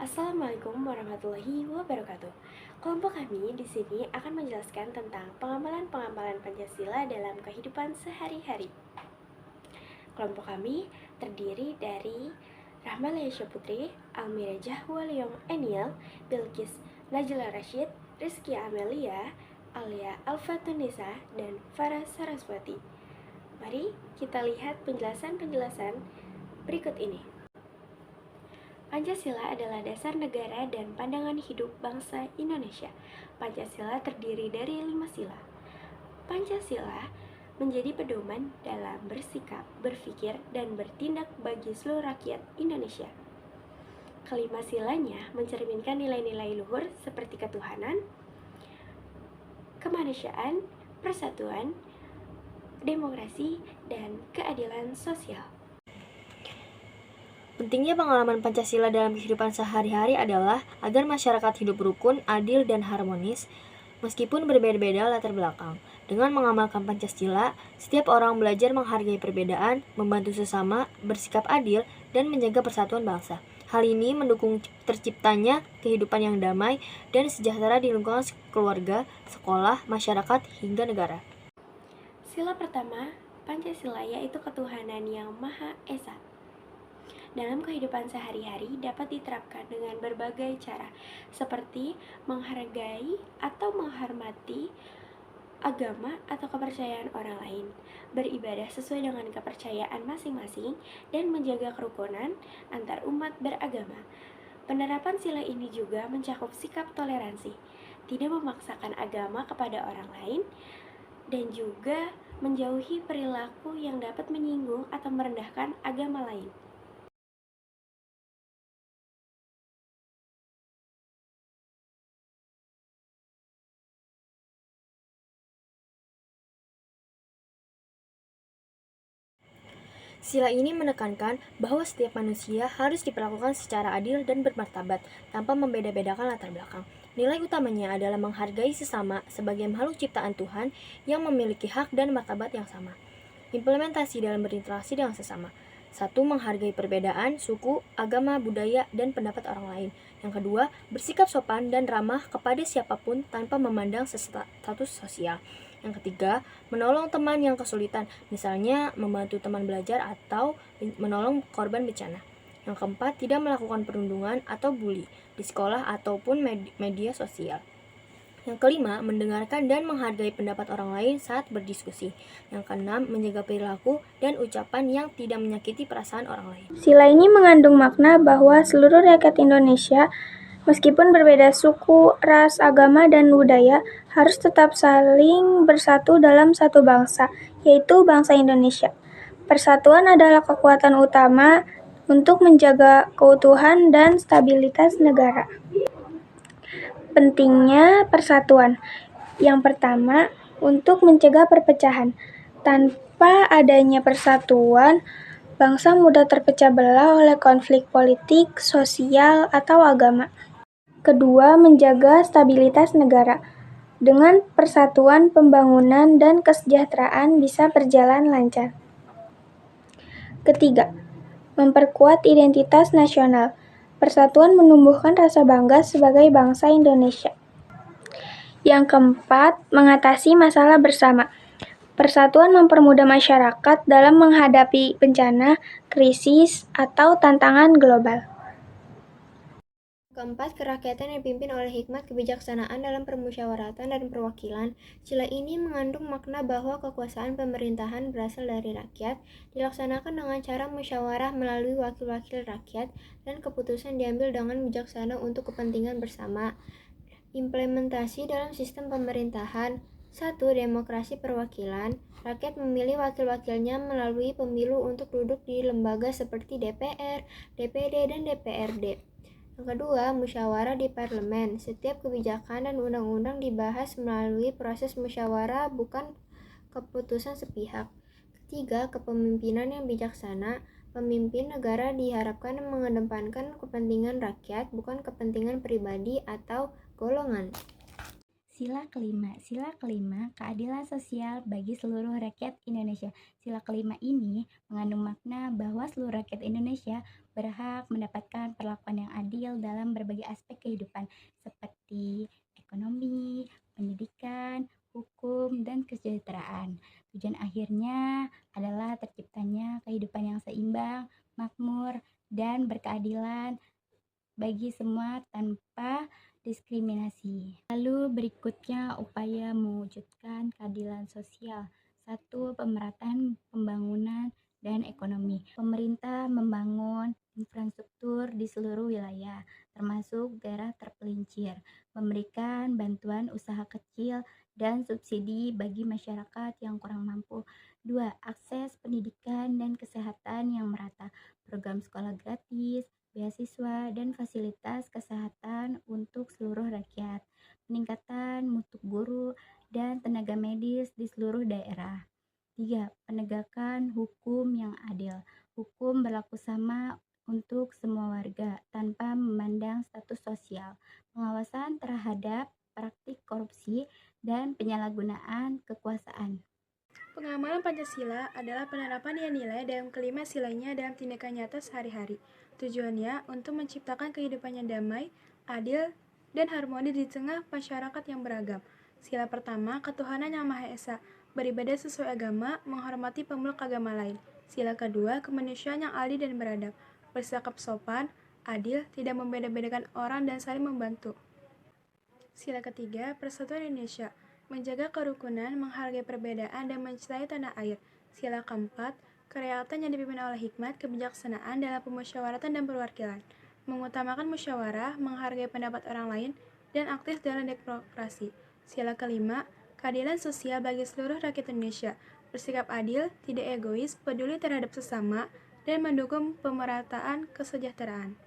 Assalamualaikum warahmatullahi wabarakatuh. Kelompok kami di sini akan menjelaskan tentang pengamalan-pengamalan Pancasila dalam kehidupan sehari-hari. Kelompok kami terdiri dari Rahmalia Syaputri, Almira Jahwalyong Eniel, Bilkis Najla Rashid, Rizky Amelia, Alia Alfatunisa, dan Farah Saraswati. Mari kita lihat penjelasan-penjelasan berikut ini. Pancasila adalah dasar negara dan pandangan hidup bangsa Indonesia. Pancasila terdiri dari 5 sila. Pancasila menjadi pedoman dalam bersikap, berpikir, dan bertindak bagi seluruh rakyat Indonesia. Kelima silanya mencerminkan nilai-nilai luhur seperti ketuhanan, kemanusiaan, persatuan, demokrasi, dan keadilan sosial. Pentingnya pengalaman Pancasila dalam kehidupan sehari-hari adalah agar masyarakat hidup rukun, adil, dan harmonis, meskipun berbeda-beda latar belakang. Dengan mengamalkan Pancasila, setiap orang belajar menghargai perbedaan, membantu sesama, bersikap adil, dan menjaga persatuan bangsa. Hal ini mendukung terciptanya kehidupan yang damai dan sejahtera di lingkungan keluarga, sekolah, masyarakat, hingga negara. Sila pertama, Pancasila, yaitu ketuhanan yang Maha Esa. Dalam kehidupan sehari-hari dapat diterapkan dengan berbagai cara, seperti menghargai atau menghormati agama atau kepercayaan orang lain, beribadah sesuai dengan kepercayaan masing-masing, dan menjaga kerukunan antar umat beragama. Penerapan sila ini juga mencakup sikap toleransi, tidak memaksakan agama kepada orang lain, dan juga menjauhi perilaku yang dapat menyinggung atau merendahkan agama lain. Sila ini menekankan bahwa setiap manusia harus diperlakukan secara adil dan bermartabat, tanpa membeda-bedakan latar belakang. Nilai utamanya adalah menghargai sesama sebagai makhluk ciptaan Tuhan yang memiliki hak dan martabat yang sama. Implementasi dalam berinteraksi dengan sesama. 1. Menghargai perbedaan, suku, agama, budaya, dan pendapat orang lain. Yang kedua, bersikap sopan dan ramah kepada siapapun tanpa memandang status sosial. Yang ketiga, menolong teman yang kesulitan, misalnya membantu teman belajar atau menolong korban bencana. Yang keempat, tidak melakukan perundungan atau bully di sekolah ataupun media sosial. Yang kelima, mendengarkan dan menghargai pendapat orang lain saat berdiskusi. Yang keenam, menjaga perilaku dan ucapan yang tidak menyakiti perasaan orang lain. Sila ini mengandung makna bahwa seluruh rakyat Indonesia, meskipun berbeda suku, ras, agama, dan budaya, harus tetap saling bersatu dalam satu bangsa, yaitu bangsa Indonesia. Persatuan adalah kekuatan utama untuk menjaga keutuhan dan stabilitas negara. Pentingnya persatuan. Yang pertama, untuk mencegah perpecahan. Tanpa adanya persatuan, bangsa mudah terpecah belah oleh konflik politik, sosial, atau agama. Kedua, menjaga stabilitas negara. Dengan persatuan, pembangunan dan kesejahteraan bisa berjalan lancar. Ketiga, memperkuat identitas nasional. Persatuan menumbuhkan rasa bangga sebagai bangsa Indonesia. Yang keempat, mengatasi masalah bersama. Persatuan mempermudah masyarakat dalam menghadapi bencana, krisis, atau tantangan global. Keempat, kerakyatan yang dipimpin oleh hikmat kebijaksanaan dalam permusyawaratan dan perwakilan. Sila ini mengandung makna bahwa kekuasaan pemerintahan berasal dari rakyat, dilaksanakan dengan cara musyawarah melalui wakil-wakil rakyat, dan keputusan diambil dengan bijaksana untuk kepentingan bersama. Implementasi dalam sistem pemerintahan. 1. Demokrasi perwakilan. Rakyat memilih wakil-wakilnya melalui pemilu untuk duduk di lembaga seperti DPR, DPD, dan DPRD. Yang kedua, musyawarah di parlemen. Setiap kebijakan dan undang-undang dibahas melalui proses musyawarah, bukan keputusan sepihak. Ketiga, kepemimpinan yang bijaksana. Pemimpin negara diharapkan mengedepankan kepentingan rakyat, bukan kepentingan pribadi atau golongan. Sila kelima, keadilan sosial bagi seluruh rakyat Indonesia. Sila kelima ini mengandung makna bahwa seluruh rakyat Indonesia berhak mendapatkan perlakuan yang adil dalam berbagai aspek kehidupan seperti ekonomi, pendidikan, hukum, dan kesejahteraan. Tujuan akhirnya adalah terciptanya kehidupan yang seimbang, makmur, dan berkeadilan bagi semua tanpa diskriminasi. Lalu berikutnya upaya mewujudkan keadilan sosial. 1. Pemerataan pembangunan dan ekonomi. Pemerintah membangun infrastruktur di seluruh wilayah, termasuk daerah terpelincir, memberikan bantuan usaha kecil dan subsidi bagi masyarakat yang kurang mampu. 2. Akses pendidikan dan kesehatan yang merata, program sekolah gratis, beasiswa, dan fasilitas kesehatan untuk seluruh rakyat, peningkatan mutu guru dan tenaga medis di seluruh daerah. 3. Penegakan hukum yang adil. Hukum berlaku sama untuk semua warga tanpa memandang status sosial. Pengawasan terhadap praktik korupsi dan penyalahgunaan kekuasaan. Pengamalan Pancasila adalah penerapan nilai-nilai dalam kelima silanya dalam tindakan nyata sehari-hari. Tujuannya untuk menciptakan kehidupan yang damai, adil, dan harmoni di tengah masyarakat yang beragam. Sila pertama, ketuhanan yang Maha Esa, beribadah sesuai agama, menghormati pemeluk agama lain. Sila kedua, kemanusiaan yang adil dan beradab, bersikap sopan, adil, tidak membeda-bedakan orang dan saling membantu. Sila ketiga, persatuan Indonesia, menjaga kerukunan, menghargai perbedaan, dan mencintai tanah air. Sila keempat, kerakyatan yang dipimpin oleh hikmat, kebijaksanaan dalam pemusyawaratan dan perwakilan, mengutamakan musyawarah, menghargai pendapat orang lain, dan aktif dalam demokrasi. Sila kelima, keadilan sosial bagi seluruh rakyat Indonesia, bersikap adil, tidak egois, peduli terhadap sesama, dan mendukung pemerataan kesejahteraan.